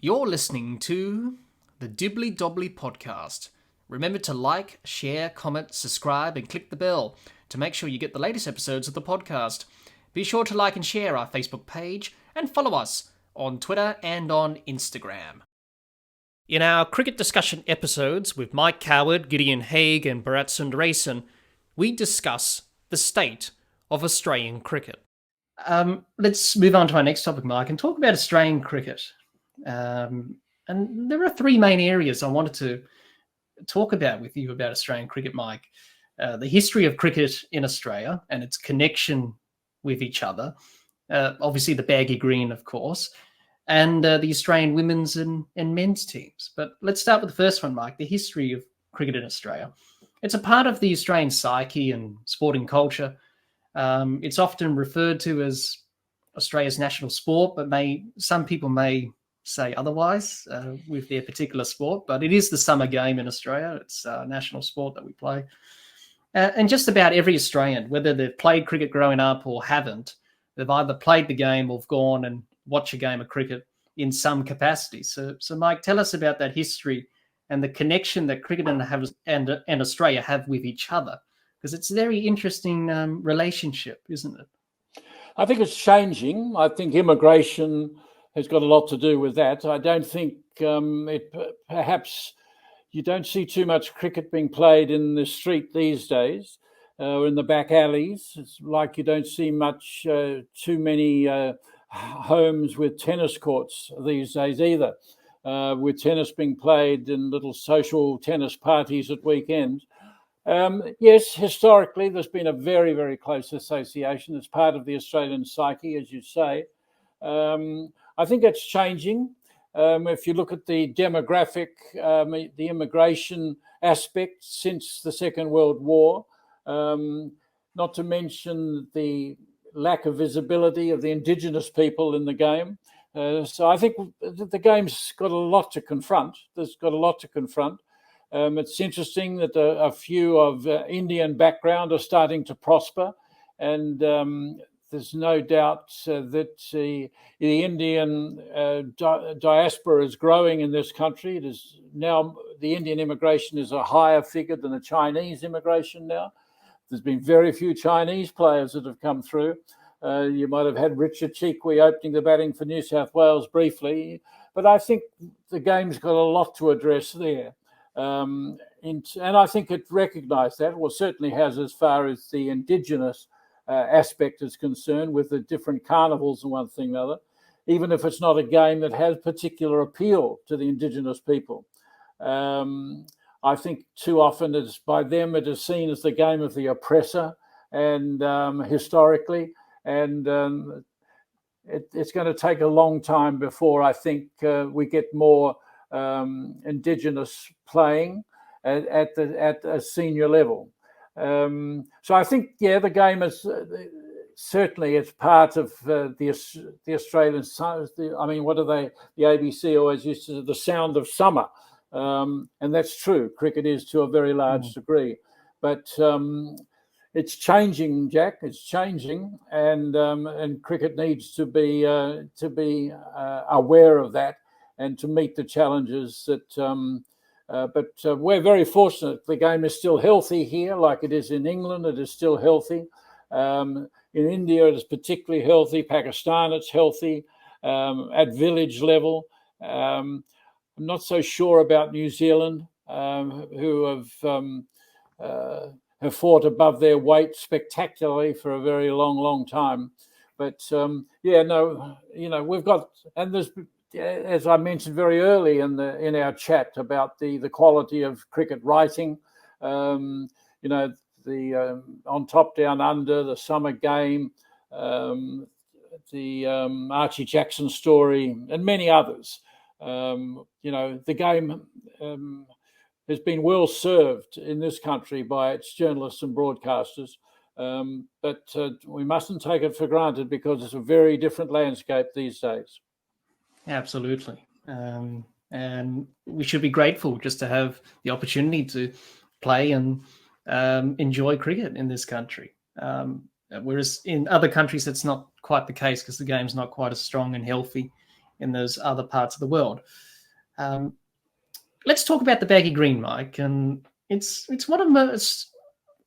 You're listening to the Dibbly-Dobbly podcast. Remember to like, share, comment, subscribe, and click the bell to make sure you get the latest episodes of the podcast. Be sure to like and share our Facebook page and follow us on Twitter and on Instagram. In our cricket discussion episodes with Mike Coward, Gideon Haigh, and Bharat Sundaresan, we discuss the state of Australian cricket. Let's move on to our next topic, Mike, and talk about Australian cricket. And there are three main areas I wanted to talk about with you about Australian cricket, Mike. The history of cricket in Australia and its connection with each other. Obviously, the baggy green, of course, and the Australian women's and men's teams. But let's start with the first one, Mike, the history of cricket in Australia. It's a part of the Australian psyche and sporting culture. It's often referred to as Australia's national sport, but some people may say otherwise with their particular sport, but it is the summer game in Australia. It's a national sport that we play. And just about every Australian, whether they've played cricket growing up or haven't, they've either played the game or gone and watched a game of cricket in some capacity. So Mike, tell us about that history and the connection that cricket and Australia have with each other, because it's a very interesting relationship, isn't it? I think it's changing. I think immigration has got a lot to do with that. I don't think perhaps you don't see too much cricket being played in the street these days or in the back alleys. It's like you don't see too many homes with tennis courts these days either, with tennis being played in little social tennis parties at weekends. Yes, historically, there's been a very, very close association. It's part of the Australian psyche, as you say. I think it's changing. If you look at the demographic, the immigration aspect since the Second World War, not to mention the lack of visibility of the Indigenous people in the game. So I think the game's got a lot to confront. It's interesting that a few of Indian background are starting to prosper, and there's no doubt that the Indian diaspora is growing in this country. It is now the Indian immigration is a higher figure than the Chinese immigration now. There's been very few Chinese players that have come through. You might have had Richard Cheekwee opening the batting for New South Wales briefly, but I think the game's got a lot to address there. And I think it recognised that, well, certainly has as far as the Indigenous aspect is concerned, with the different carnivals and one thing and another, even if it's not a game that has particular appeal to the Indigenous people. I think too often by them it is seen as the game of the oppressor, and historically, and it's going to take a long time before I think we get more Indigenous playing at a senior level. So I think, the game is certainly it's part of the Australian. What are they? The ABC always used to say the sound of summer, and that's true. Cricket is to a very large degree, but it's changing, Jack. It's changing, and cricket needs to be aware of that and to meet the challenges that. But we're very fortunate. The game is still healthy here, like it is in England. It is still healthy. In India, it is particularly healthy. Pakistan, it's healthy at village level. I'm not so sure about New Zealand, who have fought above their weight spectacularly for a very long, long time. But we've got, and there's, as I mentioned very early in our chat about the quality of cricket writing, the On Top Down Under, the Summer Game, the Archie Jackson story, and many others. The game has been well served in this country by its journalists and broadcasters, but we mustn't take it for granted, because it's a very different landscape these days. Absolutely. And we should be grateful just to have the opportunity to play and enjoy cricket in this country. Whereas in other countries, it's not quite the case, because the game's not quite as strong and healthy in those other parts of the world. Let's talk about the baggy green, Mike. And it's one of the most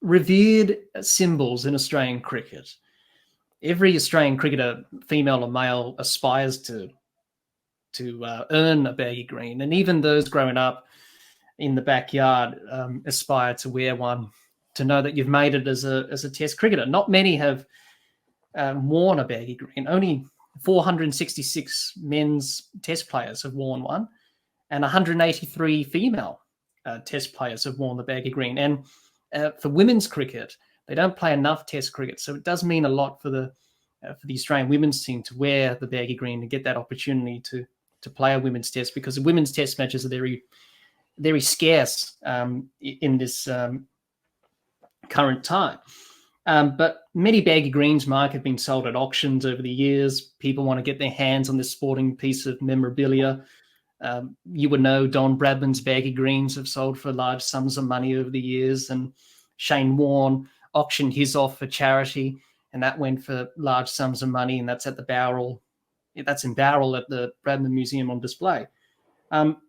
revered symbols in Australian cricket. Every Australian cricketer, female or male, aspires to earn a baggy green, and even those growing up in the backyard aspire to wear one, to know that you've made it as a Test cricketer. Not many have worn a baggy green. Only 466 men's Test players have worn one, and 183 female Test players have worn the baggy green. And for women's cricket, they don't play enough Test cricket, so it does mean a lot for the Australian women's team to wear the baggy green and get that opportunity to play a women's Test, because the women's Test matches are very, very scarce in this current time. But many baggy greens, Mike, have been sold at auctions over the years. People want to get their hands on this sporting piece of memorabilia. You would know Don Bradman's baggy greens have sold for large sums of money over the years, and Shane Warne auctioned his off for charity, and that went for large sums of money, and that's at the Bowral. That's in Bowral at the Bradman Museum on display.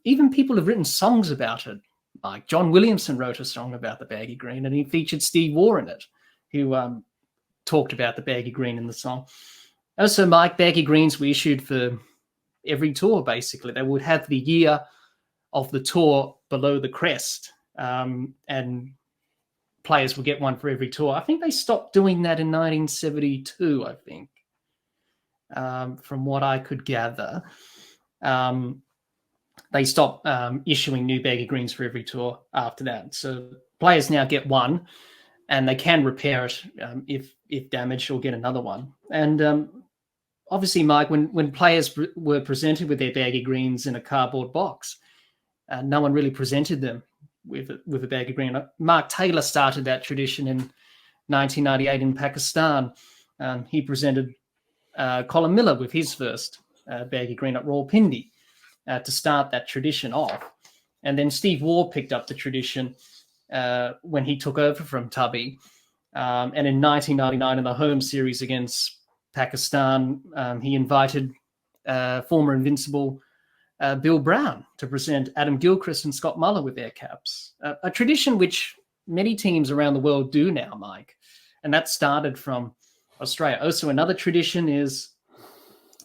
Even people have written songs about it. Like John Williamson wrote a song about the baggy green, and he featured Steve Waugh in it, who talked about the baggy green in the song. Also, Mike, baggy greens were issued for every tour, basically. They would have the year of the tour below the crest, and players would get one for every tour. I think they stopped doing that in 1972, I think, from what I could gather. They stopped issuing new baggy greens for every tour after that. So players now get one, and they can repair it if damaged, or get another one. And obviously, Mike, when players were presented with their baggy greens in a cardboard box, no one really presented them with a baggy green. Mark Taylor started that tradition in 1998 in Pakistan. He presented Colin Miller with his first baggy green at Rawalpindi to start that tradition off. And then Steve Waugh picked up the tradition when he took over from Tubby. And in 1999, in the home series against Pakistan, he invited former Invincible Bill Brown to present Adam Gilchrist and Scott Muller with their caps. A tradition which many teams around the world do now, Mike. And that started from Australia. Also, another tradition is,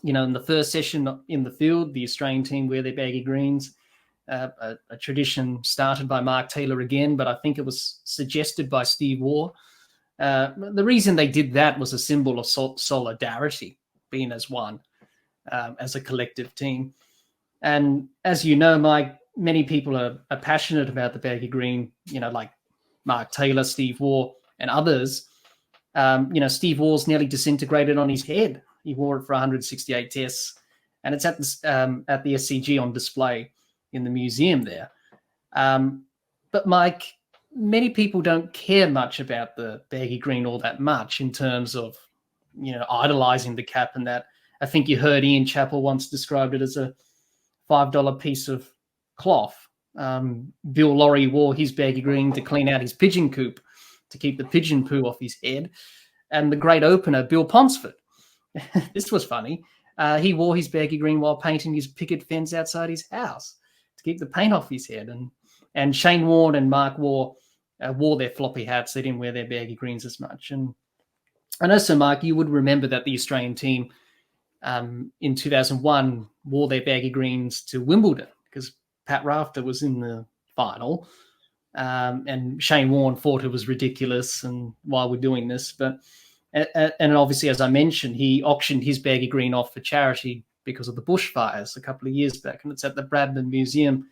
in the first session in the field, the Australian team wear their baggy greens. A tradition started by Mark Taylor again, but I think it was suggested by Steve Waugh. The reason they did that was a symbol of solidarity, being as one, as a collective team. And as you know, Mike, many people are passionate about the baggy green, like Mark Taylor, Steve Waugh, and others. Steve Waugh's nearly disintegrated on his head. He wore it for 168 tests, and it's at the SCG on display in the museum there. But Mike, many people don't care much about the baggy green all that much in terms of, idolizing the cap and that. I think you heard Ian Chappell once described it as a $5 piece of cloth. Bill Laurie wore his baggy green to clean out his pigeon coop, to keep the pigeon poo off his head. And the great opener, Bill Ponsford, this was funny. He wore his baggy green while painting his picket fence outside his house to keep the paint off his head. And Shane Warne and Mark Waugh wore their floppy hats. They didn't wear their baggy greens as much. And also, Mark, you would remember that the Australian team in 2001 wore their baggy greens to Wimbledon because Pat Rafter was in the final. And Shane Warne thought it was ridiculous and why we're doing this. And obviously, as I mentioned, he auctioned his baggy green off for charity because of the bushfires a couple of years back, and it's at the Bradman Museum.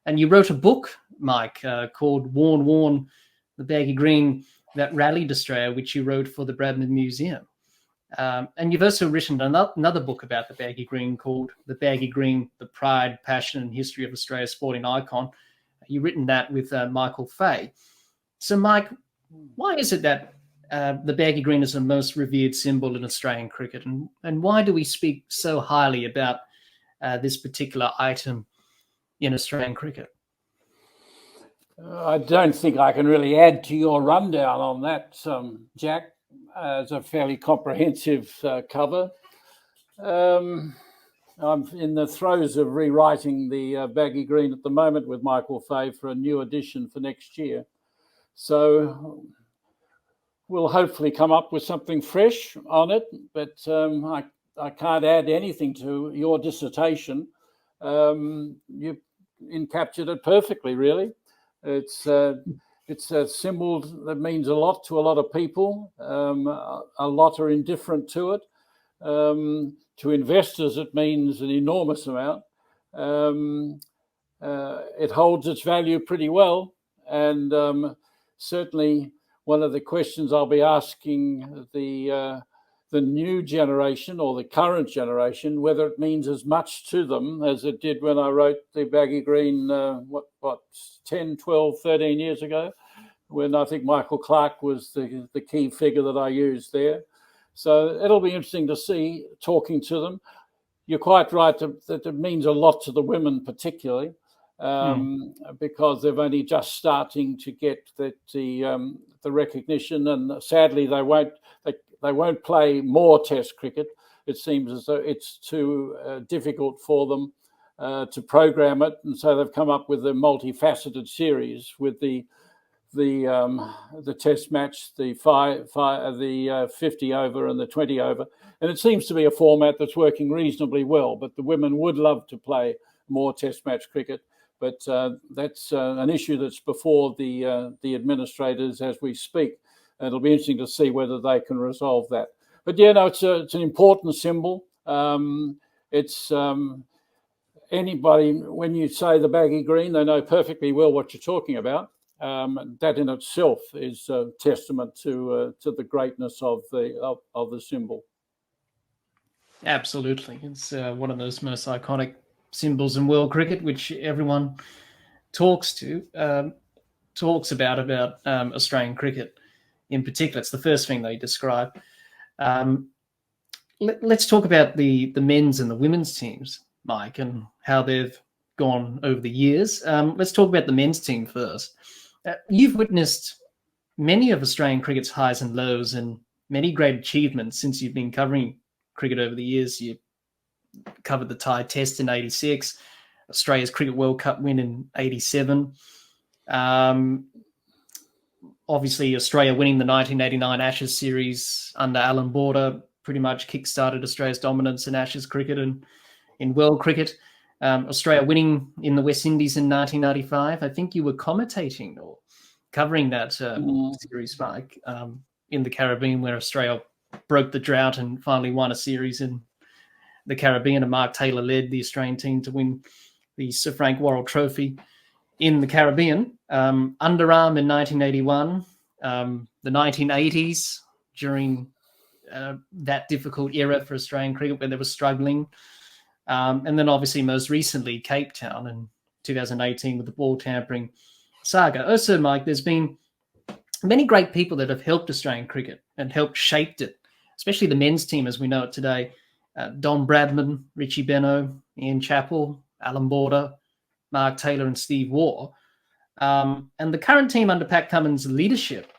And you wrote a book, Mike, called Warne, the Baggy Green That Rallied Australia, which you wrote for the Bradman Museum. And you've also written another book about the baggy green called The Baggy Green, The Pride, Passion and History of Australia's Sporting Icon. You've written that with Michael Fay. So, Mike, why is it that the baggy green is the most revered symbol in Australian cricket? And why do we speak so highly about this particular item in Australian cricket? I don't think I can really add to your rundown on that, Jack. It's a fairly comprehensive cover. I'm in the throes of rewriting the baggy green at the moment with Michael Fay for a new edition for next year. So we'll hopefully come up with something fresh on it, but I can't add anything to your dissertation. You encaptured it perfectly, really. It's a symbol that means a lot to a lot of people. A lot are indifferent to it. To investors, it means an enormous amount. It holds its value pretty well, and certainly one of the questions I'll be asking the new generation or the current generation, whether it means as much to them as it did when I wrote the baggy green, 10, 12, 13 years ago, when I think Michael Clark was the key figure that I used there. So it'll be interesting to see, talking to them. You're quite right that it means a lot to the women particularly, because they've only just starting to get the recognition, and sadly they won't play more Test cricket. It seems as though it's too difficult for them to program it, and so they've come up with a multifaceted series with the Test match, the 50 over and the 20 over, and it seems to be a format that's working reasonably well. But the women would love to play more Test match cricket, but that's an issue that's before the administrators as we speak. And it'll be interesting to see whether they can resolve that. But yeah, no, it's an important symbol. It's anybody, when you say the baggy green, they know perfectly well what you're talking about. That in itself is a testament to the greatness of the symbol. Absolutely, it's one of those most iconic symbols in world cricket, which everyone talks about Australian cricket in particular. It's the first thing they describe. Let's talk about the men's and the women's teams, Mike, and how they've gone over the years. Let's talk about the men's team first. You've witnessed many of Australian cricket's highs and lows and many great achievements since you've been covering cricket over the years. You covered the Thai Test in '86, Australia's Cricket World Cup win in '87. Obviously, Australia winning the 1989 Ashes series under Alan Border pretty much kick-started Australia's dominance in Ashes cricket and in world cricket. Australia winning in the West Indies in 1995. I think you were commentating or covering that series, Mike, in the Caribbean, where Australia broke the drought and finally won a series in the Caribbean, and Mark Taylor led the Australian team to win the Sir Frank Worrell Trophy in the Caribbean. Underarm in 1981, the 1980s, during that difficult era for Australian cricket where they were struggling. And then obviously most recently Cape Town in 2018 with the ball tampering saga. Also, Mike, there's been many great people that have helped Australian cricket and helped shape it, especially the men's team as we know it today. Don Bradman, Richie Benaud, Ian Chappell, Alan Border, Mark Taylor and Steve Waugh. And the current team under Pat Cummins' leadership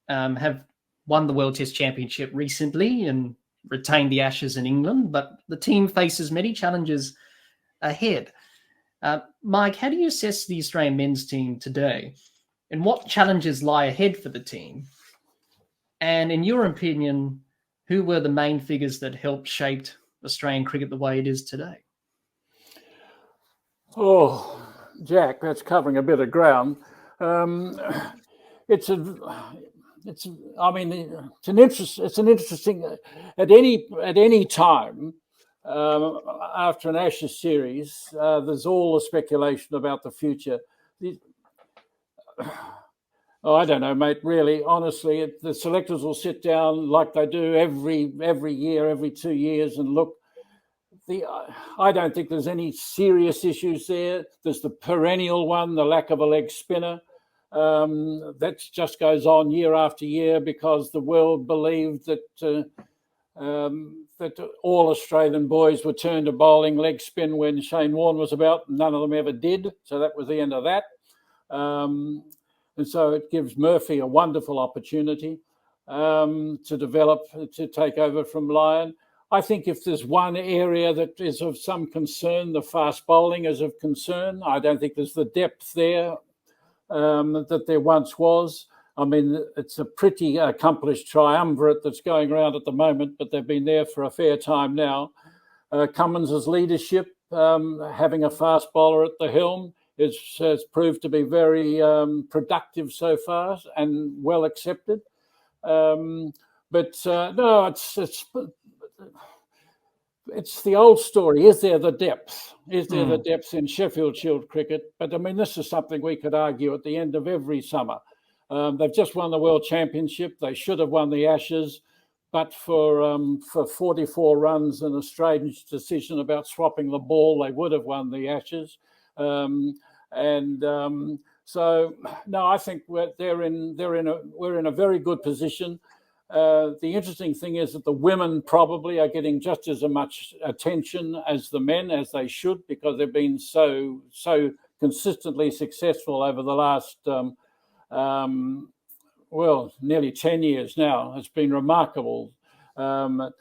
have won the World Test Championship recently and retained the Ashes in England, but the team faces many challenges ahead. Mike, how do you assess the Australian men's team today, and what challenges lie ahead for the team? And in your opinion, who were the main figures that helped shape Australian cricket the way it is today? Oh, Jack, that's covering a bit of ground. It's an interesting. At any time after an Ashes series, there's all the speculation about the future. I don't know, mate. Really, honestly, the selectors will sit down like they do every year, every 2 years, and look. I don't think there's any serious issues there. There's the perennial one, the lack of a leg spinner. That just goes on year after year because the world believed that all Australian boys were turned to bowling leg spin when Shane Warne was about. None of them ever did. So that was the end of that. And so it gives Murphy a wonderful opportunity to develop, to take over from Lyon. I think if there's one area that is of some concern, the fast bowling is of concern. I don't think there's the depth there that there once was. I mean, it's a pretty accomplished triumvirate that's going around at the moment, but they've been there for a fair time now. Cummins' leadership, having a fast bowler at the helm, has proved to be very productive so far and well accepted. No, it's the old story. Is there the depth? Is there the depth in Sheffield Shield cricket? But I mean, this is something we could argue at the end of every summer. They've just won the World Championship. They should have won the Ashes, but for 44 runs and a strange decision about swapping the ball, they would have won the Ashes. So no, I think we're in a very good position. The interesting thing is that the women probably are getting just as much attention as the men, as they should, because they've been so consistently successful over the last nearly 10 years now. It's been remarkable, and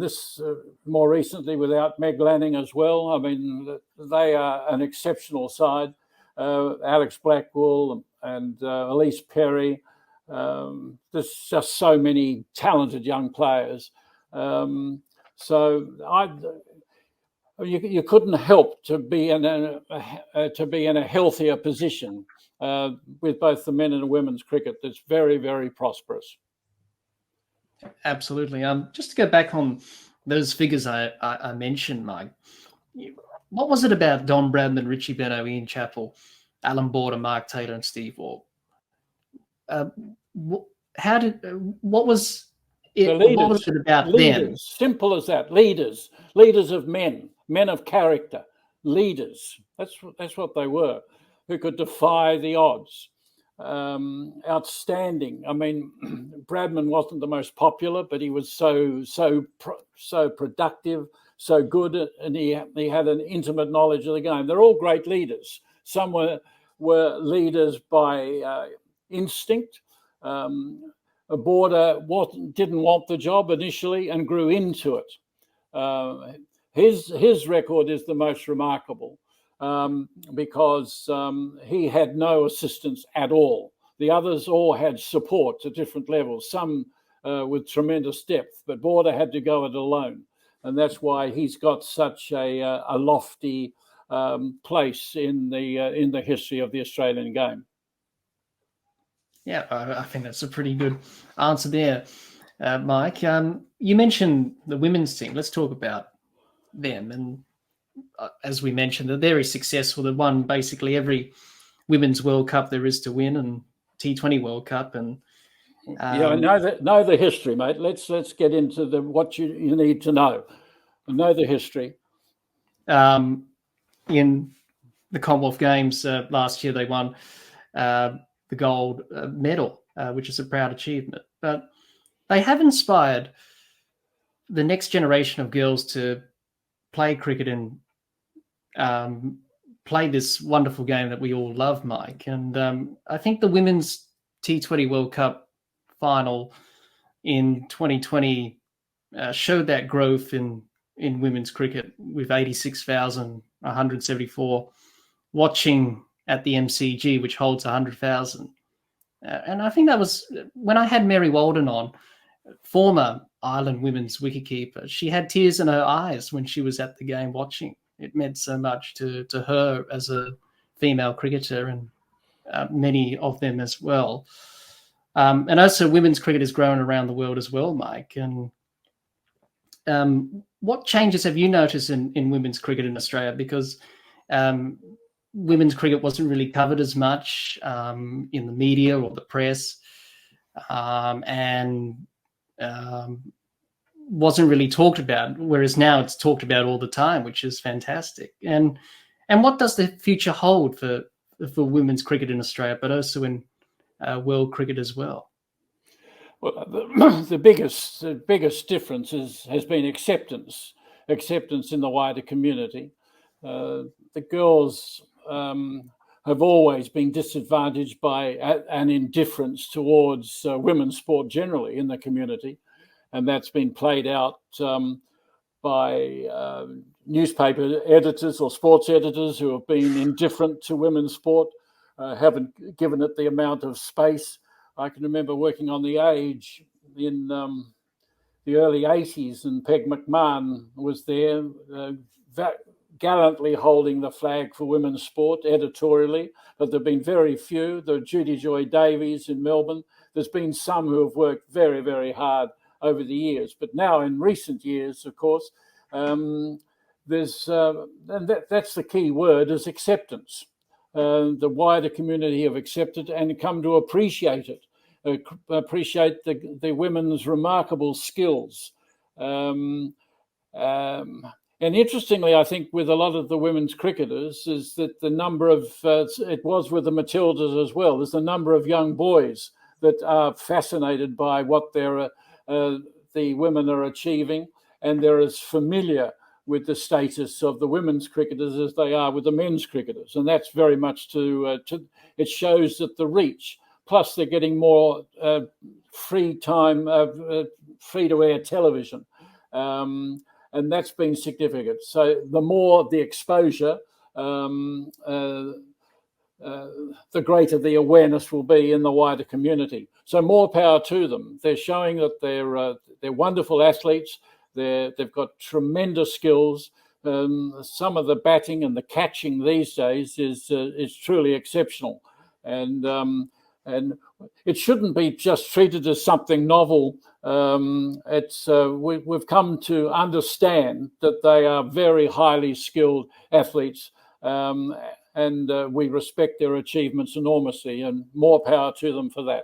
this more recently without Meg Lanning as well. I mean, they are an exceptional side. Alex Blackwell and Elise Perry. There's just so many talented young players. You couldn't help to be in a healthier position with both the men and the women's cricket. That's very, very prosperous. Absolutely. Just to go back on those figures I mentioned, Mike. What was it about Don Bradman, Richie Benaud, Ian Chappell, Alan Border, Mark Taylor, and Steve Waugh? What was it? What was it about them? Simple as that. Leaders of men of character, leaders. That's what they were, who could defy the odds. Outstanding. I mean, Bradman wasn't the most popular, but he was so productive, so good, and he had an intimate knowledge of the game. They're all great leaders. Some were leaders by instinct. Border didn't want the job initially and grew into it. His record is the most remarkable because he had no assistance at all. The others all had support at different levels, some with tremendous depth, but Border had to go it alone. And that's why he's got such a lofty place in the history of the Australian game. Yeah, I think that's a pretty good answer there, Mike. You mentioned the women's team. Let's talk about them. And as we mentioned, they're very successful. They've won basically every Women's World Cup there is to win, and T20 World Cup. And I know the history, mate. Let's get into what you need to know. Know the history. In the Commonwealth Games last year, they won the gold medal, which is a proud achievement. But they have inspired the next generation of girls to play cricket and play this wonderful game that we all love, Mike. And I think the Women's T20 World Cup final in 2020 showed that growth in women's cricket with 86,174 watching at the MCG, which holds 100,000. And I think that was when I had Mary Walden on, former Ireland women's wicketkeeper. She had tears in her eyes when she was at the game watching. It meant so much to her as a female cricketer, and many of them as well. And also women's cricket has grown around the world as well, Mike. And what changes have you noticed in women's cricket in Australia? Because women's cricket wasn't really covered as much in the media or the press, and wasn't really talked about, whereas now it's talked about all the time, which is fantastic. And what does the future hold for women's cricket in Australia, but also in world cricket as well? Well, the biggest difference has been acceptance in the wider community. The girls have always been disadvantaged by an indifference towards women's sport generally in the community. and that's been played out by newspaper editors or sports editors who have been indifferent to women's sport, haven't given it the amount of space. I can remember working on The Age in the early 80s, and Peg McMahon was there, gallantly holding the flag for women's sport editorially, but there have been very few. There are Judy Joy Davies in Melbourne. There's been some who have worked very, very hard over the years. But now in recent years, of course, there's, and that's the key word, is acceptance. The wider community have accepted and come to appreciate it, appreciate the women's remarkable skills. And interestingly, I think with a lot of the women's cricketers is that the number of, it was with the Matildas as well, there's the number of young boys that are fascinated by what the women are achieving, and they're as familiar with the status of the women's cricketers as they are with the men's cricketers. And that's very much it shows that the reach, plus they're getting more free time, free-to-air television. And that's been significant. So the more the exposure, the greater the awareness will be in the wider community. So more power to them. They're showing that they're wonderful athletes. They've got tremendous skills. Some of the batting and the catching these days is truly exceptional, and it shouldn't be just treated as something novel. We've come to understand that they are very highly skilled athletes, and we respect their achievements enormously, and more power to them for that.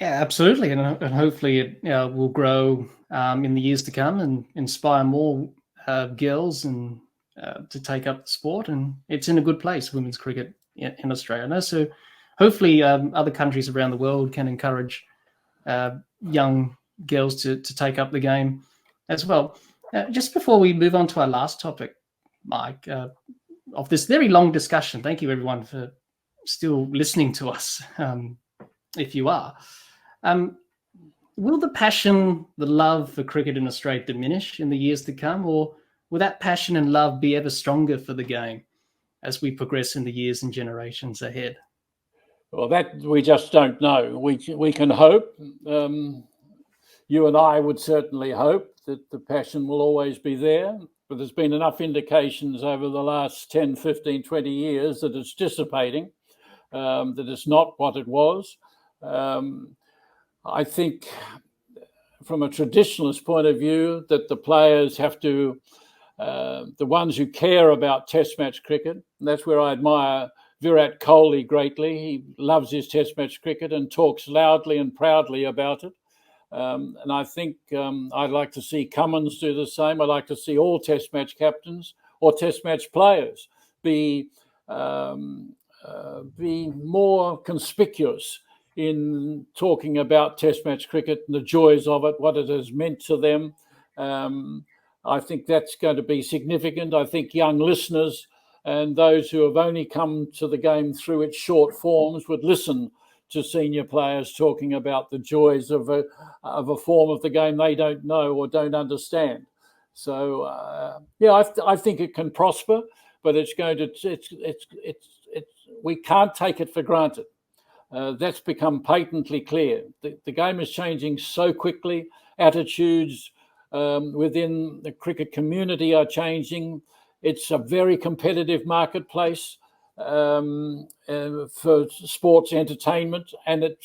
Yeah, absolutely, and hopefully it will grow in the years to come and inspire more girls and to take up the sport. And it's in a good place, women's cricket in Australia. So hopefully other countries around the world can encourage young girls to take up the game as well. Just before we move on to our last topic, Mike, of this very long discussion, thank you everyone for still listening to us, if you are. Will the passion, the love for cricket in Australia diminish in the years to come, or will that passion and love be ever stronger for the game as we progress in the years and generations ahead? Well, that we just don't know. We can hope. You and I would certainly hope that the passion will always be there, but there's been enough indications over the last 10, 15, 20 years that it's dissipating, that it's not what it was. I think from a traditionalist point of view that the players have to, the ones who care about Test match cricket, and that's where I admire Virat Kohli greatly. He loves his Test match cricket and talks loudly and proudly about it. And I think I'd like to see Cummins do the same. I'd like to see all Test match captains or Test match players be more conspicuous in talking about Test match cricket and the joys of it, what it has meant to them. I think that's going to be significant. I think young listeners and those who have only come to the game through its short forms would listen to senior players talking about the joys of a form of the game they don't know or don't understand. So I think it can prosper, but it's going to. We can't take it for granted. That's become patently clear. The game is changing so quickly. Attitudes within the cricket community are changing. It's a very competitive marketplace for sports entertainment, and it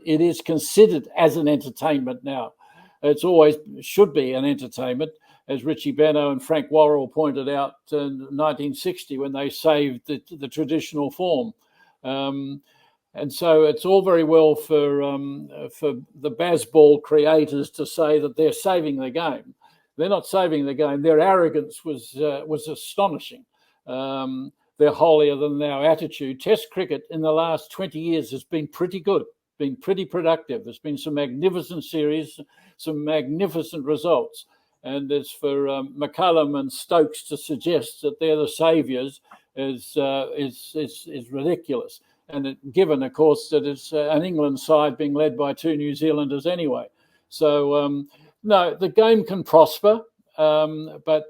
is considered as an entertainment now. It's always should be an entertainment, as Richie Benaud and Frank Worrell pointed out in 1960 when they saved the traditional form. And so it's all very well for the Bazball creators to say that they're saving the game. They're not saving the game. Their arrogance was astonishing. Their holier-than-thou attitude. Test cricket in the last 20 years has been pretty good, been pretty productive. There's been some magnificent series, some magnificent results. And as for McCullum and Stokes to suggest that they're the saviours is ridiculous. and given, of course, that it's an England side being led by 2 New Zealanders anyway. So, no, the game can prosper, but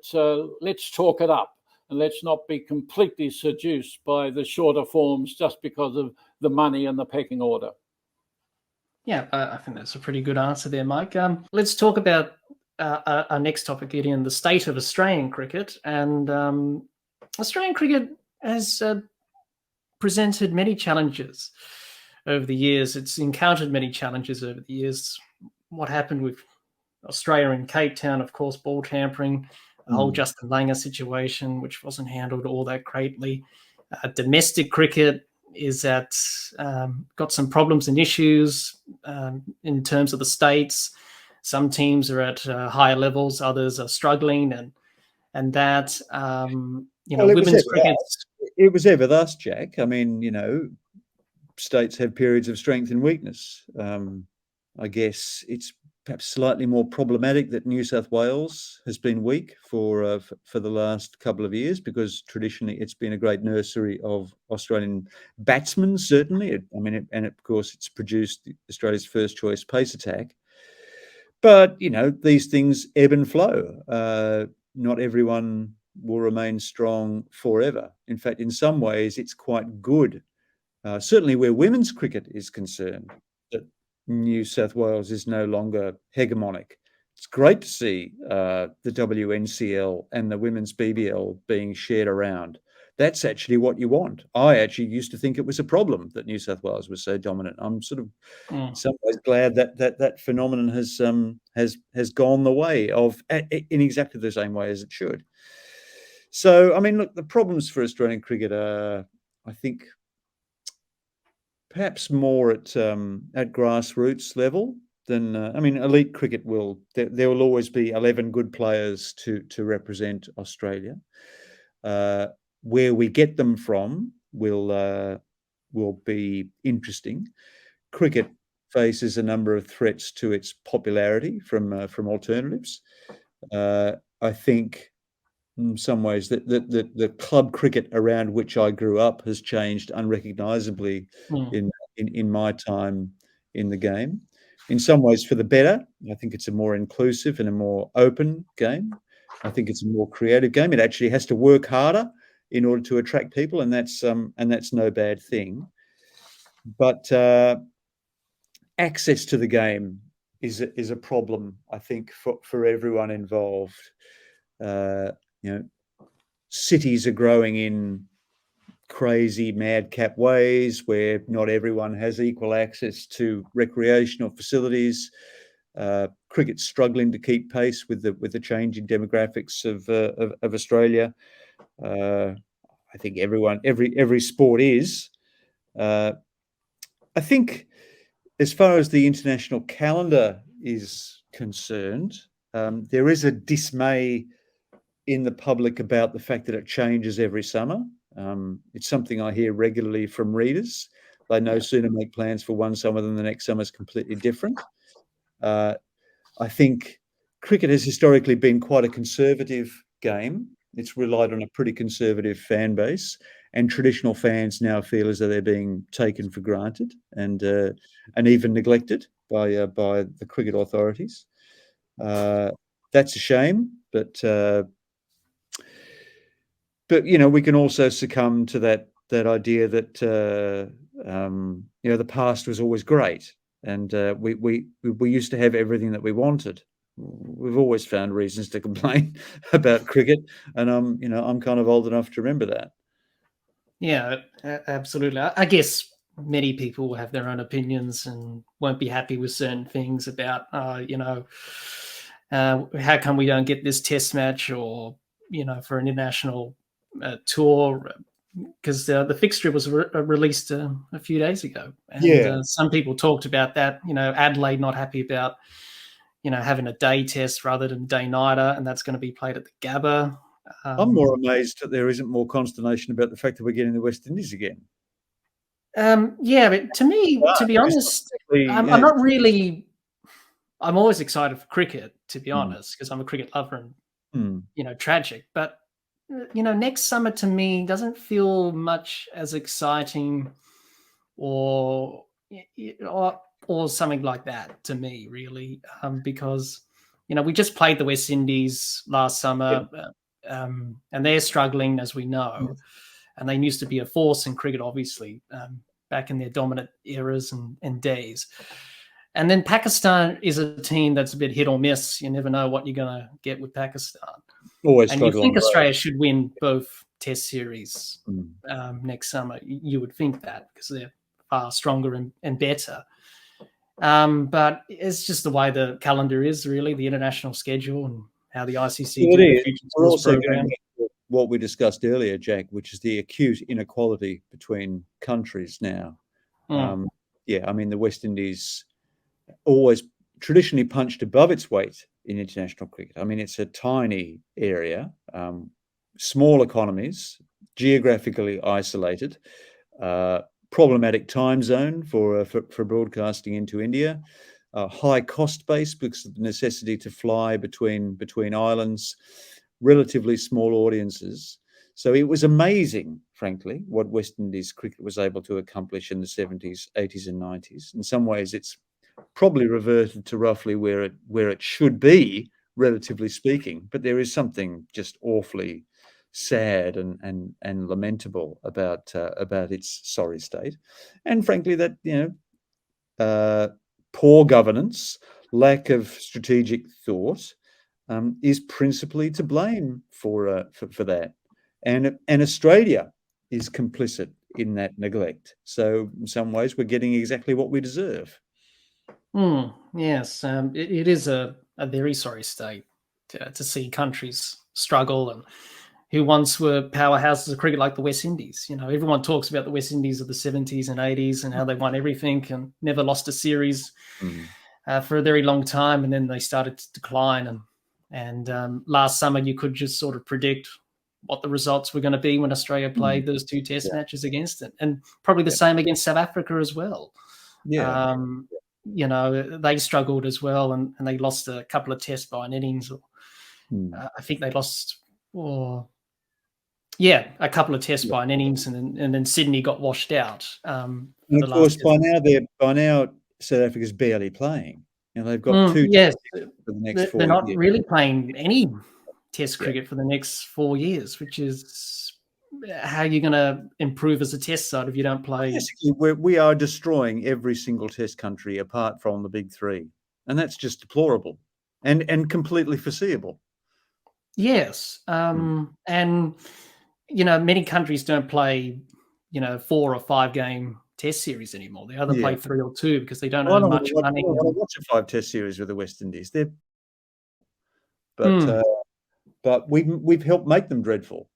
let's talk it up. And let's not be completely seduced by the shorter forms just because of the money and the pecking order. Yeah, I think that's a pretty good answer there, Mike. Let's talk about our next topic, Gideon, the state of Australian cricket. And Australian cricket has presented many challenges over the years. It's encountered many challenges over the years. What happened with Australia in Cape Town, of course, ball tampering, the whole Justin Langer situation, which wasn't handled all that greatly. Domestic cricket is got some problems and issues in terms of the states. Some teams are at higher levels, others are struggling, and that women's cricket. It was ever thus, Jack. I mean, states have periods of strength and weakness. I guess it's perhaps slightly more problematic that New South Wales has been weak for the last couple of years, because traditionally it's been a great nursery of Australian batsmen, certainly. Of course, it's produced Australia's first choice pace attack. But, these things ebb and flow. Not everyone will remain strong forever. In fact, in some ways, it's quite good, certainly where women's cricket is concerned, that New South Wales is no longer hegemonic. It's great to see the WNCL and the women's BBL being shared around. That's actually what you want. I actually used to think it was a problem that New South Wales was so dominant. I'm sort of in some ways glad that phenomenon has gone the way of, in exactly the same way as it should. So, look, the problems for Australian cricket are, I think, perhaps more at grassroots level than elite cricket there will always be 11 good players to represent Australia. Where we get them from will be interesting. Cricket faces a number of threats to its popularity from alternatives. I think in some ways that the club cricket around which I grew up has changed unrecognisably in my time in the game. In some ways for the better. I think it's a more inclusive and a more open game. I think it's a more creative game. It actually has to work harder in order to attract people, and that's no bad thing. But access to the game is a problem, I think, for everyone involved. Cities are growing in crazy madcap ways where not everyone has equal access to recreational facilities. Cricket's struggling to keep pace with the changing demographics of Australia. I think every sport is. I think as far as the international calendar is concerned, there is a dismay in the public about the fact that it changes every summer. It's something I hear regularly from readers. They no sooner make plans for one summer than the next summer is completely different. I think cricket has historically been quite a conservative game. It's relied on a pretty conservative fan base, and traditional fans now feel as though they're being taken for granted and even neglected by the cricket authorities. That's a shame, but we can also succumb to that idea that the past was always great, and we used to have everything that we wanted. We've always found reasons to complain about cricket, and I'm kind of old enough to remember that. Yeah, absolutely. I guess many people will have their own opinions and won't be happy with certain things about, how come we don't get this test match, or, for an international tour, because the fixture was released a few days ago. And some people talked about that, Adelaide not happy about, having a day test rather than day-nighter, and that's going to be played at the Gabba. I'm more amazed that there isn't more consternation about the fact that we're getting the West Indies again. But to me, to be honest, I'm not really. I'm always excited for cricket, to be honest, because I'm a cricket lover and tragic. But next summer to me doesn't feel much as exciting or or something like that to me, really, because we just played the West Indies last summer, and they're struggling, as we know, and they used to be a force in cricket, obviously, back in their dominant eras and days. And then Pakistan is a team that's a bit hit or miss. You never know what you're going to get with Pakistan. Always and you struggle think on the road. Australia should win both Test series next summer. You would think that because they're far stronger and better. But it's just the way the calendar is, really, the international schedule and how the ICC Well, do it the is. Future We're Tours also program. going back to what we discussed earlier, Jack, which is the acute inequality between countries now. I mean, the West Indies always traditionally punched above its weight in international cricket. I mean, it's a tiny area, small economies, geographically isolated, problematic time zone for broadcasting into India, high cost base because of the necessity to fly between islands, relatively small audiences. So it was amazing, frankly, what West Indies cricket was able to accomplish in the 70s, 80s and 90s. In some ways, it's probably reverted to roughly where it should be, relatively speaking. But there is something just awfully sad and lamentable about its sorry state, and frankly, that poor governance, lack of strategic thought, is principally to blame for that, and Australia is complicit in that neglect. So in some ways, we're getting exactly what we deserve. Yes, it is a very sorry state to see countries struggle, and who once were powerhouses of cricket like the West Indies. Everyone talks about the West Indies of the 70s and 80s and how they won everything and never lost a series for a very long time, and then they started to decline. And last summer, you could just sort of predict what the results were going to be when Australia played those two Test matches against it, and probably the same against South Africa as well. They struggled as well, and they lost a couple of tests by an innings. I think they lost, a couple of tests by an innings, and then Sydney got washed out. And of course, by now, South Africa's barely playing. They've got two tests for the next 4 years. They're not years. really playing any Test cricket for the next 4 years, which is how you're going to improve as a Test side if you don't play. Basically, we are destroying every single Test country apart from the big three, and that's just deplorable and completely foreseeable. Yes, and many countries don't play 4 or 5 game Test series anymore. They either play 3 or 2 because they don't earn much money. I want to watch a 5 Test series with the West Indies. But we've helped make them dreadful.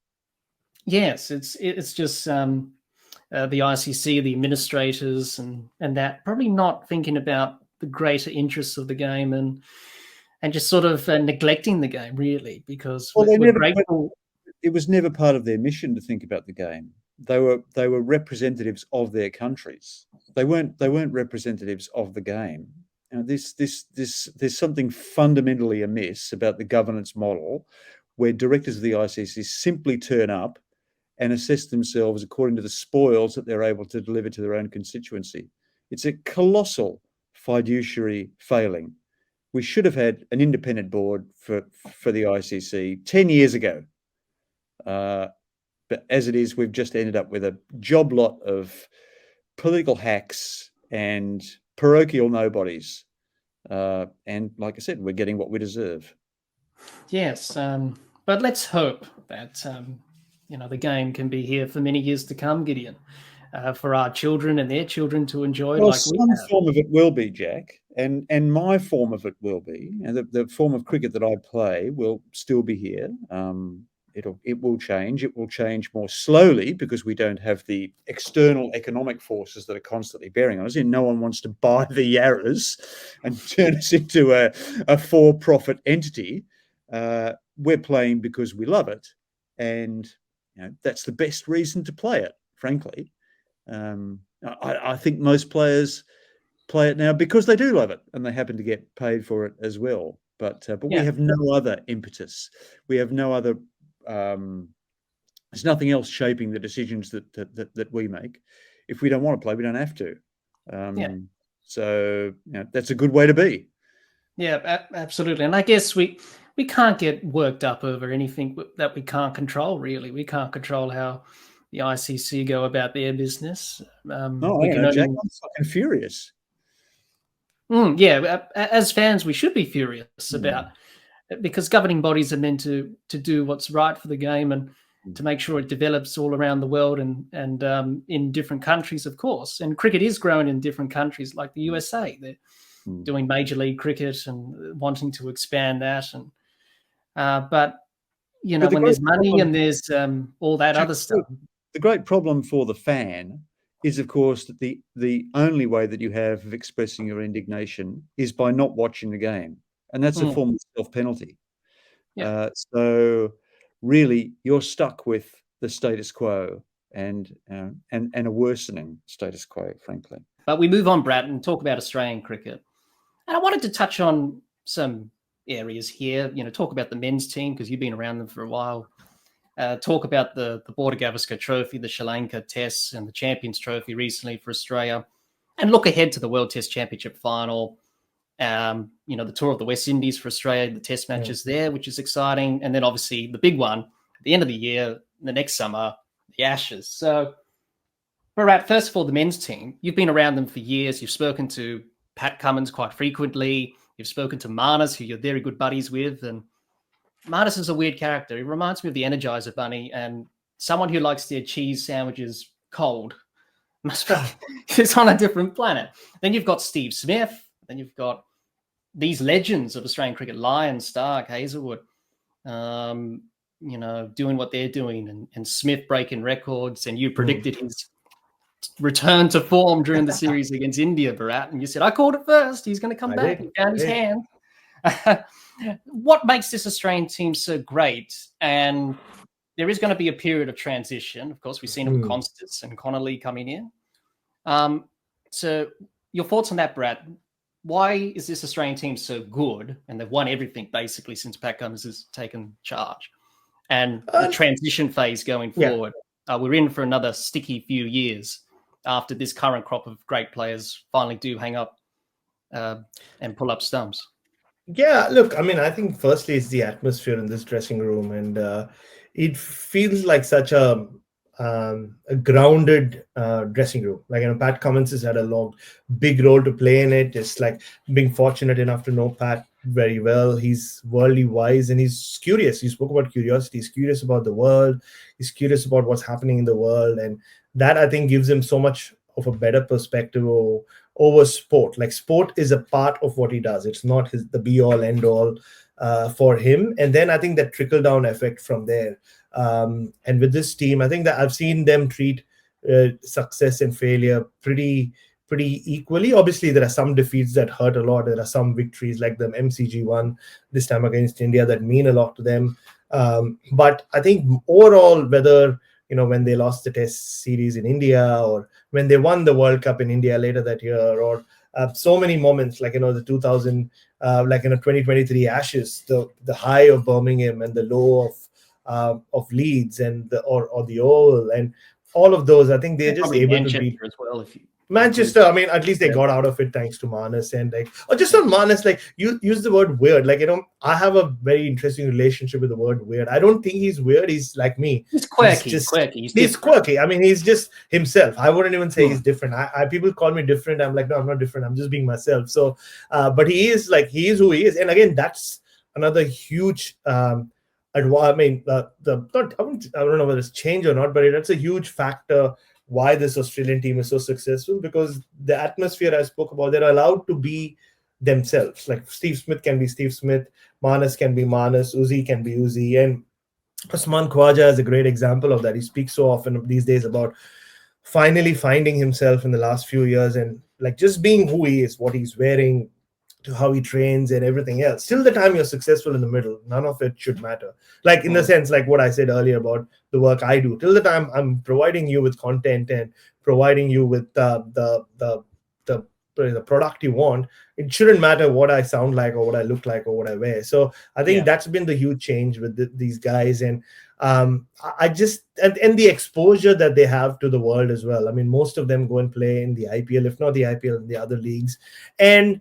Yes, it's just the ICC, the administrators, and that probably not thinking about the greater interests of the game and just sort of neglecting the game, really, because we're grateful. It was never part of their mission to think about the game. They were representatives of their countries. They weren't representatives of the game. There's something fundamentally amiss about the governance model, where directors of the ICC simply turn up and assess themselves according to the spoils that they're able to deliver to their own constituency. It's a colossal fiduciary failing. We should have had an independent board for the ICC 10 years ago. But as it is, we've just ended up with a job lot of political hacks and parochial nobodies. And like I said, we're getting what we deserve. Yes, but let's hope that the game can be here for many years to come, Gideon, for our children and their children to enjoy. Well, like we some have. form of it will be, Jack, and my form of it will be, and the form of cricket that I play will still be here. It will change. It will change more slowly because we don't have the external economic forces that are constantly bearing on us. And no one wants to buy the Yarras and turn us into a for-profit entity. We're playing because we love it, and that's the best reason to play it, frankly. I think most players play it now because they do love it and they happen to get paid for it as well. But we have no other impetus. We have no other. There's nothing else shaping the decisions that we make. if we don't want to play, we don't have to. Yeah. So that's a good way to be. Yeah, absolutely. And I guess we can't get worked up over anything that we can't control, really. We can't control how the ICC go about their business. No, we I can don't know, only... Jack. I'm fucking furious. Yeah, as fans, we should be furious about, because governing bodies are meant to do what's right for the game and to make sure it develops all around the world and in different countries, of course. And cricket is growing in different countries, like the USA. They're doing Major League Cricket and wanting to expand that. And but when there's money and there's all that other stuff. The great problem for the fan is, of course, that the only way that you have of expressing your indignation is by not watching the game, and that's a form of self-penalty. Yeah. So really, you're stuck with the status quo and a worsening status quo, frankly. But we move on, Brad, and talk about Australian cricket. And I wanted to touch on some areas here, talk about the men's team, because you've been around them for a while. Talk about the Border Gavaskar Trophy, the Sri Lanka Tests, and the Champions Trophy recently for Australia, and look ahead to the World Test Championship final. The tour of the West Indies for Australia, the Test matches there, which is exciting, and then obviously the big one at the end of the year, the next summer, the Ashes. So, Bharat, first of all, the men's team. You've been around them for years. You've spoken to Pat Cummins quite frequently. You've spoken to Marnus, who you're very good buddies with, and Marnus is a weird character. He reminds me of the Energizer Bunny, and someone who likes their cheese sandwiches cold must be it's on a different planet. Then you've got Steve Smith. Then you've got these legends of Australian cricket, Lyon, Stark, Hazelwood, doing what they're doing, and Smith breaking records. And you predicted his return to form during the series against India, Bharat, and you said, I called it first. He's going to come back. He found his hand. What makes this Australian team so great? And there is going to be a period of transition. Of course, we've seen it with Constance and Connolly coming in. So your thoughts on that, Bharat? Why is this Australian team so good? And they've won everything basically since Pat Cummins has taken charge. And the transition phase going forward, we're in for another sticky few years after this current crop of great players finally do hang up and pull up stumps. Yeah, look, I mean, I think firstly it's the atmosphere in this dressing room, and it feels like such a grounded dressing room. Like, Pat Cummins has had a big role to play in it. It's like being fortunate enough to know Pat very well. He's worldly wise and he's curious. He spoke about curiosity. He's curious about the world. He's curious about what's happening in the world, and that, I think, gives him so much of a better perspective over sport. Like, sport is a part of what he does. It's not the be all end all for him. And then I think that trickle down effect from there. And with this team, I think that I've seen them treat success and failure pretty equally. Obviously, there are some defeats that hurt a lot. There are some victories, like the MCG one this time against India, that mean a lot to them. But I think overall, whether when they lost the Test series in India, or when they won the World Cup in India later that year, or so many moments, like the 2023 Ashes, the high of Birmingham and the low of Leeds, and the Oval, and all of those, I think they're just able Manchester to beat as well. Manchester. I mean, at least they got out of it thanks to Marnus, and or just on Marnus, you use the word weird. I have a very interesting relationship with the word weird. I don't think he's weird. He's like me. He's quirky. He's quirky. I mean, he's just himself. I wouldn't even say he's different. People call me different. I'm like, no, I'm not different. I'm just being myself. So, but he is who he is. And again, that's another huge. I mean, I don't know whether it's change or not, but that's a huge factor why this Australian team is so successful, because the atmosphere I spoke about, they're allowed to be themselves. Like, Steve Smith can be Steve Smith, Marnus can be Marnus, Uzi can be Uzi, and Usman Khawaja is a great example of that. He speaks so often these days about finally finding himself in the last few years, and just being who he is, what he's wearing, to how he trains and everything else. Till the time you're successful in the middle, none of it should matter. Like, in the sense, like what I said earlier about the work I do, till the time I'm providing you with content and providing you with the product you want, it shouldn't matter what I sound like or what I look like or what I wear. So I think that's been the huge change with these guys. And I just and the exposure that they have to the world as well. I mean, most of them go and play in the IPL, if not the IPL, in the other leagues, and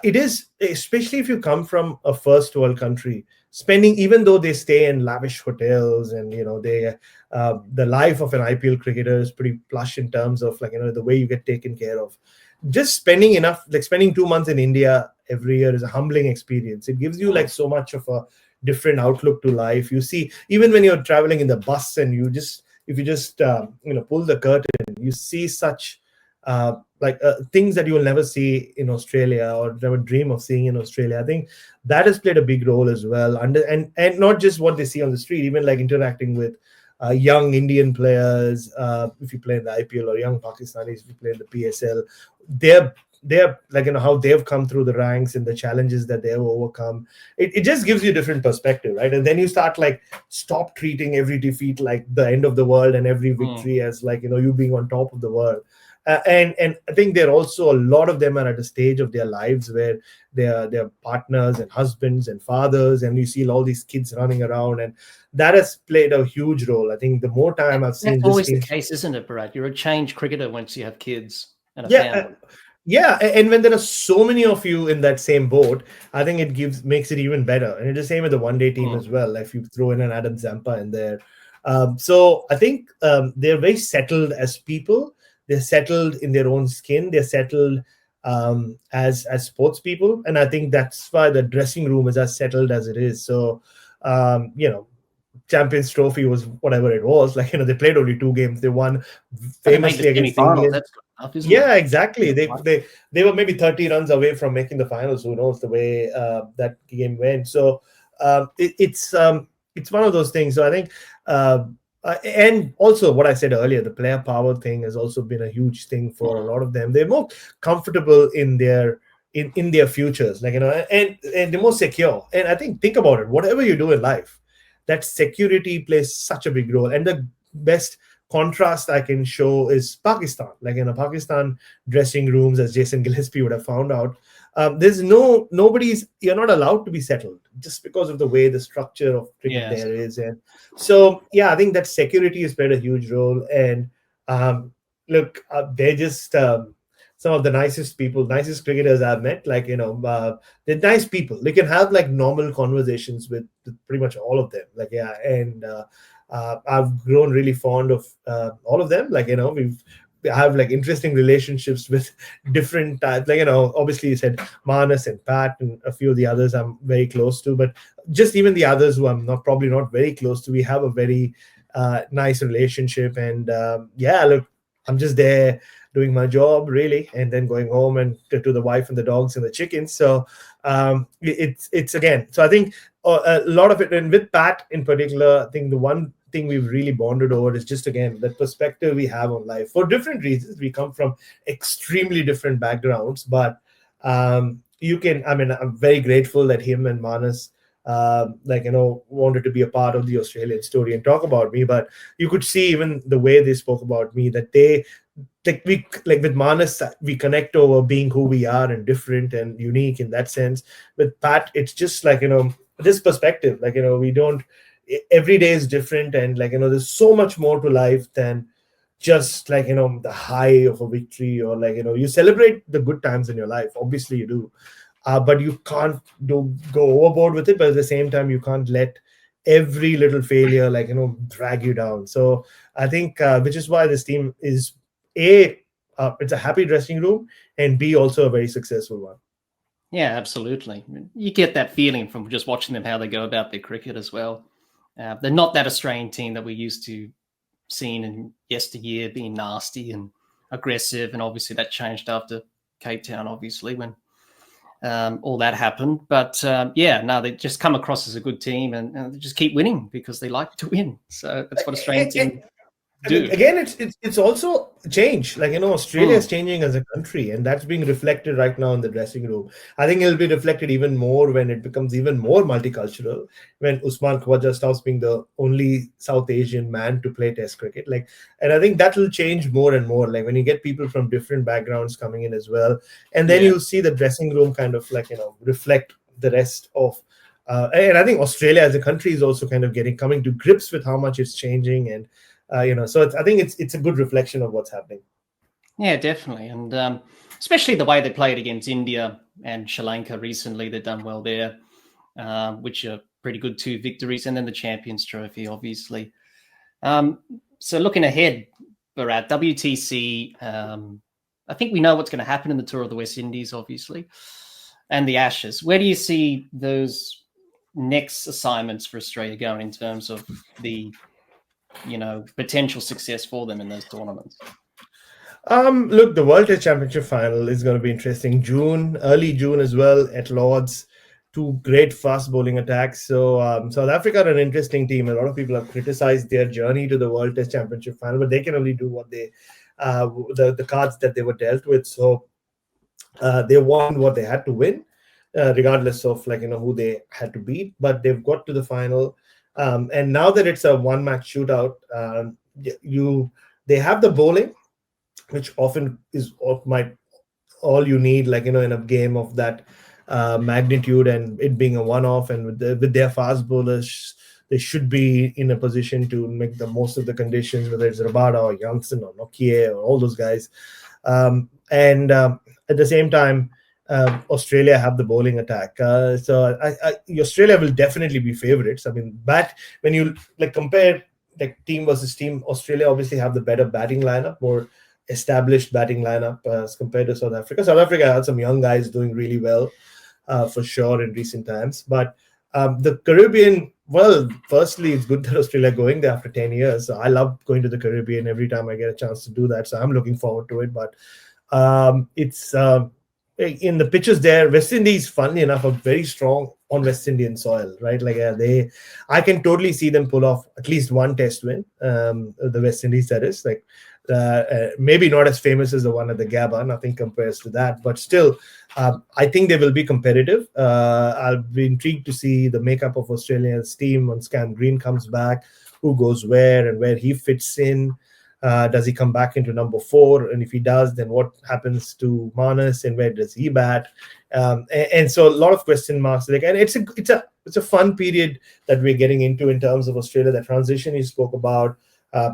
it is, especially if you come from a first world country, spending, even though they stay in lavish hotels, and they the life of an IPL cricketer is pretty plush in terms of the way you get taken care of. Just spending enough, like spending 2 months in India every year, is a humbling experience. It gives you so much of a different outlook to life. You see, even when you're traveling in the bus, and if you just pull the curtain, you see such things that you will never see in Australia, or never dream of seeing in Australia. I think that has played a big role as well. And not just what they see on the street, even like interacting with young Indian players, if you play in the IPL, or young Pakistanis if you play in the PSL, they're how they've come through the ranks and the challenges that they've overcome. It just gives you a different perspective, right? And then you start stop treating every defeat like the end of the world, and every victory as you being on top of the world. And I think they're also, a lot of them are at a stage of their lives where they're partners and husbands and fathers, and you see all these kids running around, and that has played a huge role. I think the more time I've seen that's this always team, the case, isn't it, Bharat? You're a changed cricketer once you have kids and a family. And when there are so many of you in that same boat, I think it makes it even better. And it's the same with the one-day team as well. If you throw in an Adam Zampa in there, so I think they're very settled as people. They're settled in their own skin. They're settled as sports people, and I think that's why the dressing room is as settled as it is. So, Champions Trophy was whatever it was. They played only 2 games. They won famously against England. That's good enough, isn't it? Exactly. They were maybe 30 runs away from making the finals. Who knows the way that game went? So it's one of those things. So I think. And also what I said earlier, the player power thing has also been a huge thing for a lot of them. They're more comfortable in their futures, and they're more secure. And I think about it, whatever you do in life, that security plays such a big role. And the best contrast I can show is Pakistan. Pakistan dressing rooms, as Jason Gillespie would have found out, you're not allowed to be settled just because of the way the structure of cricket there is. And so, I think that security has played a huge role. And they're just some of the nicest cricketers I've met. They're nice people. They can have normal conversations with pretty much all of them. And I've grown really fond of all of them. We have interesting relationships with different types. Obviously you said Manas and Pat and a few of the others I'm very close to, but just even the others who I'm probably not very close to, we have a very nice relationship. And I'm just there doing my job really, and then going home and to the wife and the dogs and the chickens. So it's again. So I think a lot of it, and with Pat in particular, I think the one thing we've really bonded over is just, again, that perspective we have on life. For different reasons, we come from extremely different backgrounds, but I'm very grateful that him and Manas wanted to be a part of the Australian story and talk about me. But you could see even the way they spoke about me, that they with Manas, we connect over being who we are and different and unique in that sense. With Pat, it's just this perspective, we don't, every day is different, and there's so much more to life than just the high of a victory, or you celebrate the good times in your life, obviously you do, but you can't go overboard with it. But at the same time, you can't let every little failure drag you down. So I think which is why this team is it's a happy dressing room, and B, also a very successful one. Yeah, absolutely. You get that feeling from just watching them, how they go about their cricket as well. They're not that Australian team that we used to seeing in yesteryear, being nasty and aggressive, and obviously that changed after Cape Town, obviously, when all that happened. But they just come across as a good team, and they just keep winning because they like to win. So that's what Australian team do. Again, it's also change. Australia is changing as a country, and that's being reflected right now in the dressing room. I think it'll be reflected even more when it becomes even more multicultural, when Usman Khawaja stops being the only South Asian man to play Test cricket. And I think that will change more and more. When you get people from different backgrounds coming in as well, and then you'll see the dressing room kind of reflect the rest of and I think Australia as a country is also kind of coming to grips with how much it's changing, and so I think it's a good reflection of what's happening. Yeah, definitely, and especially the way they played against India and Sri Lanka recently. They've done well there, which are pretty good 2 victories, and then the Champions Trophy, obviously. So looking ahead, Bharat, WTC, I think we know what's going to happen in the Tour of the West Indies, obviously, and the Ashes. Where do you see those next assignments for Australia going in terms of the, potential success for them in those tournaments? Look, the World Test Championship final is going to be interesting. Early June as well at Lord's. 2 great fast bowling attacks. So South Africa are an interesting team. A lot of people have criticized their journey to the World Test Championship final, but they can only do what they the cards that they were dealt with. So they won what they had to win, regardless of who they had to beat. But they've got to the final, and now that it's a 1-match shootout, they have the bowling, which often is all you need, in a game of that magnitude, and it being a one-off, and with their fast bowlers, they should be in a position to make the most of the conditions, whether it's Rabada or Youngson or Nokia or all those guys. And at the same time, Australia have the bowling attack. So Australia will definitely be favorites. I mean, when you compare team versus team, Australia obviously have the better batting lineup, more established batting lineup as compared to South Africa. South Africa had some young guys doing really well, for sure, in recent times. But the Caribbean, well, firstly, it's good that Australia going there after 10 years. So I love going to the Caribbean every time I get a chance to do that. So I'm looking forward to it. But it's in the pitches there, West Indies, funnily enough, are very strong on West Indian soil, right? I can totally see them pull off at least 1 test win. The West Indies, that is, maybe not as famous as the one at the Gabba, nothing compares to that, but still, I think they will be competitive. I'll be intrigued to see the makeup of Australia's team once Cam Green comes back, who goes where and where he fits in. Does he come back into number 4? And if he does, then what happens to Marnus and where does he bat? And so a lot of question marks. And it's a fun period that we're getting into in terms of Australia. The transition you spoke about,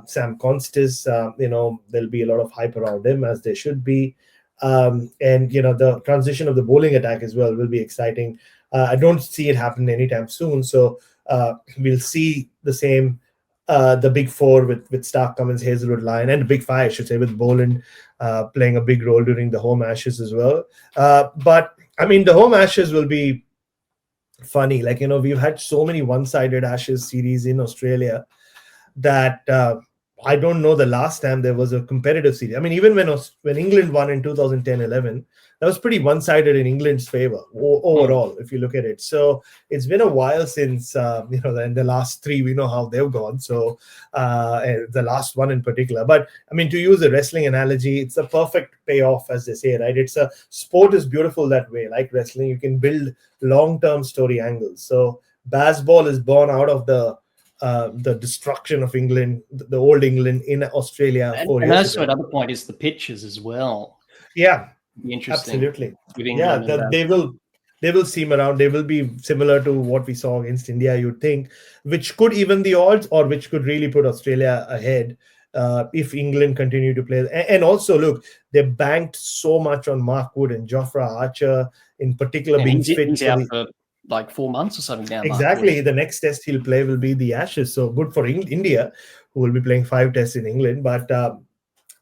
Sam Constis, there'll be a lot of hype around him, as there should be. And the transition of the bowling attack as well will be exciting. I don't see it happen anytime soon. So we'll see the same. The big 4 with Stark, Cummins, Hazelwood, Lyon, and the big 5, I should say, with Boland playing a big role during the home Ashes as well. But I mean, the home Ashes will be funny. We've had so many one-sided Ashes series in Australia that I don't know the last time there was a competitive series. I mean, even when England won in 2010-11, that was pretty one-sided in England's favor overall, if you look at it. So it's been a while since, in the last 3, we know how they've gone. So the last one in particular. But I mean, to use a wrestling analogy, it's a perfect payoff, as they say, right? Sport is beautiful that way. Like wrestling, you can build long-term story angles. So baseball is born out of the destruction of England, the old England in Australia. And also another point is the pitches as well. Yeah, interesting. Absolutely. Yeah, they will seem around. They will be similar to what we saw against India, you'd think, which could even the odds, or which could really put Australia ahead if England continue to play. And also, look, they banked so much on Mark Wood and Jofra Archer, in particular, being fit. He's out for 4 months or something now. Exactly. The next test he'll play will be the Ashes. So good for India, who will be playing 5 tests in England. But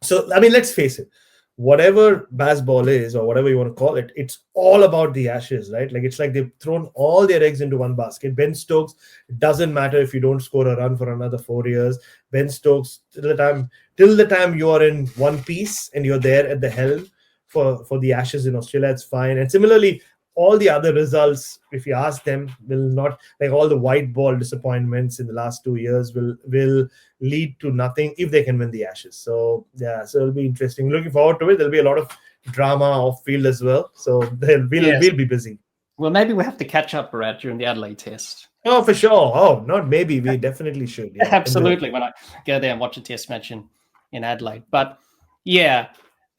so, I mean, let's face it. Whatever baseball is, or whatever you want to call it, it's all about the Ashes, right? It's like they've thrown all their eggs into one basket. Ben Stokes, it doesn't matter if you don't score a run for another 4 years. Ben Stokes, till the time you are in one piece and you're there at the helm for the Ashes in Australia, it's fine. And similarly, all the other results, if you ask them, will not, all the white ball disappointments in the last 2 years will lead to nothing if they can win the Ashes. So yeah, so it'll be interesting. Looking forward to it. There'll be a lot of drama off field as well. So we'll be busy. Well, maybe we have to catch up, Bharat, during the Adelaide test. Oh, for sure. Oh, not maybe. We definitely should. Yeah, absolutely. When I go there and watch a test match in Adelaide. But yeah,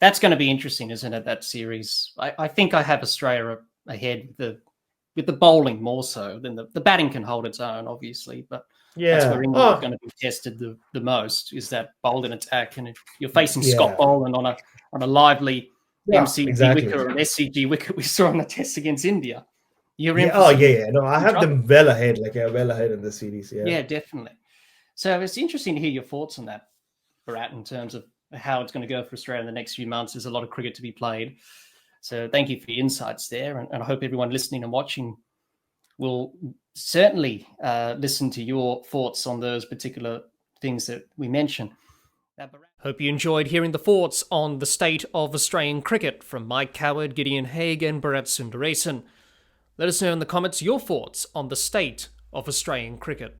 that's going to be interesting, isn't it? That series. I think I have Australia ahead, the with the bowling more so than the batting can hold its own, obviously, but that's Yeah. where England is going to be tested the most, is that bowling attack. And if you're facing Yeah. Scott Boland on a lively MCG exactly. wicket or an SCG wicket we saw in the test against India, you're Yeah. in for Oh some yeah. No, I have trouble. them well ahead. Like well ahead in the series. Yeah. Yeah, definitely. So it's interesting to hear your thoughts on that, Bharat, in terms of how it's going to go for Australia in the next few months. There's a lot of cricket to be played. So thank you for your insights there. And I hope everyone listening and watching will certainly listen to your thoughts on those particular things that we mentioned. Hope you enjoyed hearing the thoughts on the state of Australian cricket from Mike Coward, Gideon Haigh and Bharat Sundaresan. Let us know in the comments your thoughts on the state of Australian cricket.